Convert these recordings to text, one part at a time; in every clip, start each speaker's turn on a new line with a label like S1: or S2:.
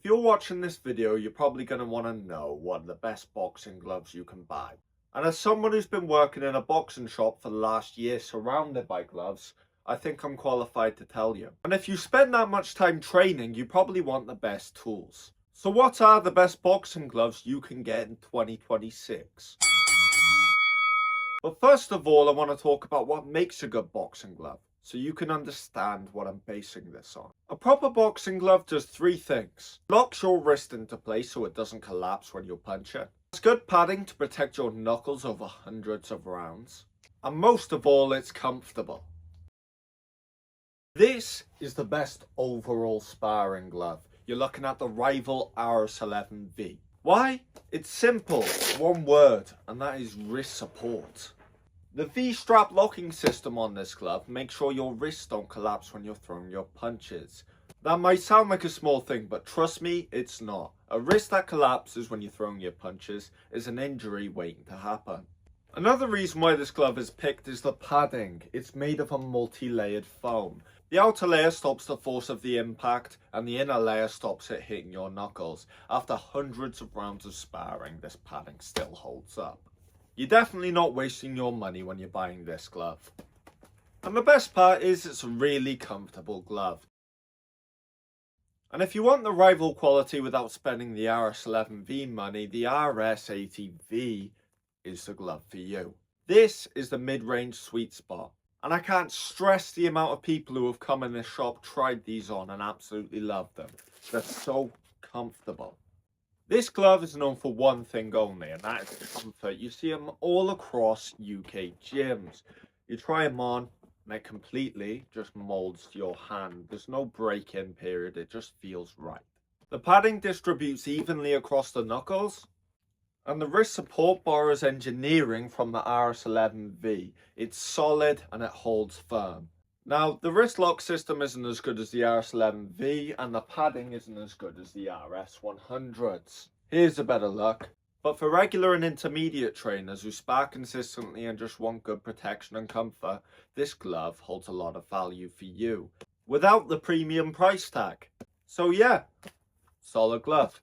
S1: you're watching this video, you're probably going to want to know what are the best boxing gloves you can buy. And as someone who's been working in a boxing shop for the last year surrounded by gloves, I think I'm qualified to tell you. And if you spend that much time training, you probably want the best tools. So what are the best boxing gloves you can get in 2026? But first of all, I want to talk about what makes a good boxing glove, so you can understand what I'm basing this on. A proper boxing glove does three things. Locks your wrist into place so it doesn't collapse when you punch it. It's good padding to protect your knuckles over hundreds of rounds. And most of all, it's comfortable. This is the best overall sparring glove. You're looking at the Rival RS11V. Why? It's simple, one word, and that is wrist support. The V-strap locking system on this glove makes sure your wrists don't collapse when you're throwing your punches. That might sound like a small thing, but trust me, it's not. A wrist that collapses when you're throwing your punches is an injury waiting to happen. Another reason why this glove is picked is the padding. It's made of a multi-layered foam. The outer layer stops the force of the impact, and the inner layer stops it hitting your knuckles. After hundreds of rounds of sparring, this padding still holds up. You're definitely not wasting your money when you're buying this glove. And the best part is it's a really comfortable glove. And if you want the Rival quality without spending the RS11V money, the RS80V is the glove for you. This is the mid-range sweet spot. And I can't stress the amount of people who have come in this shop, tried these on and absolutely loved them. They're so comfortable. This glove is known for one thing only, and that is comfort. You see them all across UK gyms. You try them on and it completely just molds to your hand. There's no break-in period, it just feels right. The padding distributes evenly across the knuckles. And the wrist support borrows engineering from the RS11V. It's solid and it holds firm. Now, the wrist lock system isn't as good as the RS11V, and the padding isn't as good as the RS100s. Here's a better look. But for regular and intermediate trainers who spar consistently and just want good protection and comfort, this glove holds a lot of value for you, without the premium price tag. So yeah, solid glove.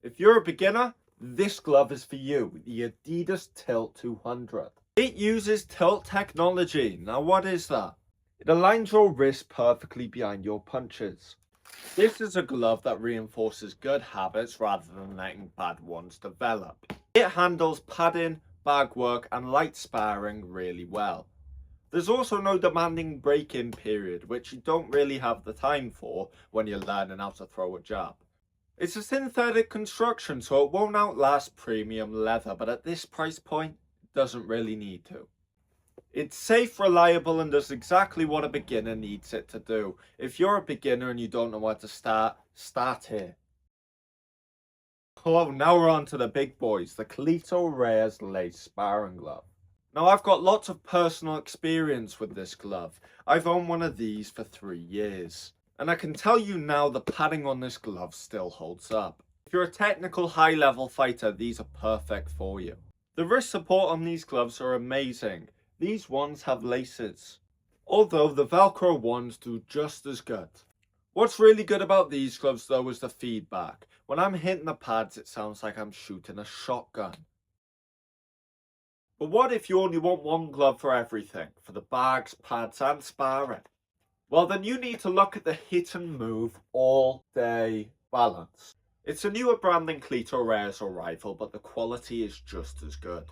S1: If you're a beginner, this glove is for you, the Adidas Tilt 200. It uses tilt technology. Now what is that? It aligns your wrist perfectly behind your punches. This is a glove that reinforces good habits rather than letting bad ones develop. It handles padding, bag work and light sparring really well. There's also no demanding break-in period, which you don't really have the time for when you're learning how to throw a jab. It's a synthetic construction, so it won't outlast premium leather, but at this price point, it doesn't really need to. It's safe, reliable, and does exactly what a beginner needs it to do. If you're a beginner and you don't know where to start here. Oh, now we're on to the big boys, the Cleto Reyes lace sparring glove. Now, I've got lots of personal experience with this glove. I've owned one of these for 3 years. And I can tell you now the padding on this glove still holds up. If you're a technical high-level fighter, these are perfect for you. The wrist support on these gloves are amazing. These ones have laces, although the Velcro ones do just as good. What's really good about these gloves though is the feedback. When I'm hitting the pads, it sounds like I'm shooting a shotgun. But what if you only want one glove for everything, for the bags, pads and sparring? Well, then you need to look at the hit and move all day balance. It's a newer brand than Cleto Reyes or Rival, but the quality is just as good.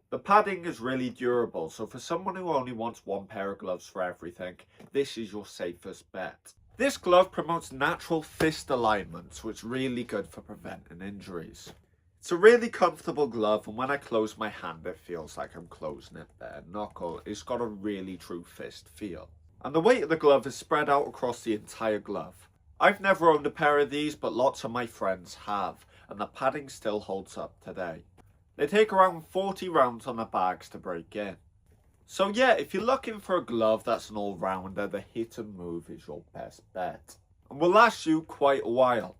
S1: The padding is really durable, so for someone who only wants one pair of gloves for everything, this is your safest bet. This glove promotes natural fist alignment, so it's really good for preventing injuries. It's a really comfortable glove, and when I close my hand, it feels like I'm closing it bare knuckle. It's got a really true fist feel. And the weight of the glove is spread out across the entire glove. I've never owned a pair of these, but lots of my friends have, and the padding still holds up today. They take around 40 rounds on the bags to break in. So yeah, if you're looking for a glove that's an all-rounder, the hit and move is your best bet, and will last you quite a while.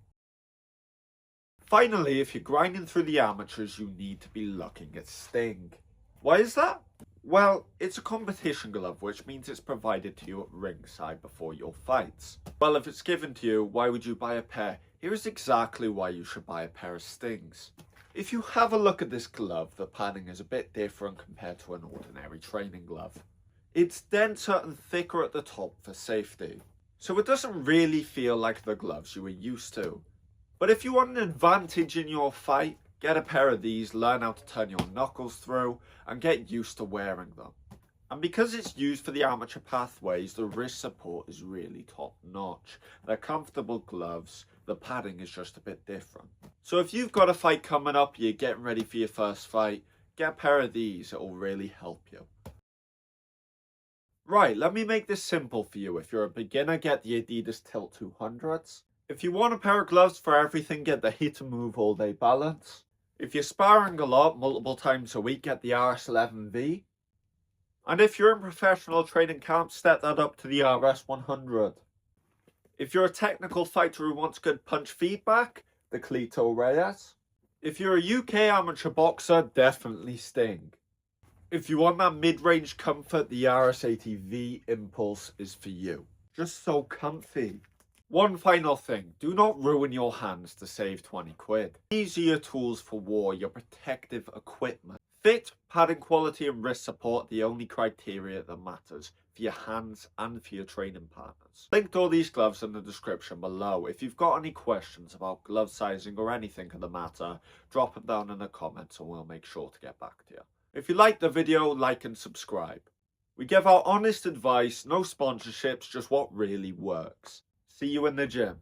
S1: Finally, if you're grinding through the amateurs, you need to be looking at Sting. Why is that? Well, it's a competition glove, which means it's provided to you at ringside before your fights. Well, if it's given to you, why would you buy a pair? Here is exactly why you should buy a pair of Stings. If you have a look at this glove, the padding is a bit different compared to an ordinary training glove. It's denser and thicker at the top for safety, so it doesn't really feel like the gloves you were used to. But if you want an advantage in your fight, get a pair of these, learn how to turn your knuckles through, and get used to wearing them. And because it's used for the amateur pathways, the wrist support is really top notch. They're comfortable gloves, the padding is just a bit different. So if you've got a fight coming up, you're getting ready for your first fight, get a pair of these, it will really help you. Right, let me make this simple for you. If you're a beginner, get the Adidas Tilt 200s. If you want a pair of gloves for everything, get the hit and move all day balance. If you're sparring a lot, multiple times a week, get the RS11V. And if you're in professional training camp, step that up to the RS100. If you're a technical fighter who wants good punch feedback, the Cleto Reyes. If you're a UK amateur boxer, definitely Sting. If you want that mid-range comfort, the RS80V Impulse is for you. Just so comfy. One final thing, do not ruin your hands to save 20 quid. These are your tools for war, your protective equipment. Fit, padding quality and wrist support, the only criteria that matters for your hands and for your training partners. Linked all these gloves in the description below. If you've got any questions about glove sizing or anything of the matter, drop them down in the comments and we'll make sure to get back to you. If you liked the video, like and subscribe. We give our honest advice, no sponsorships, just what really works. See you in the gym.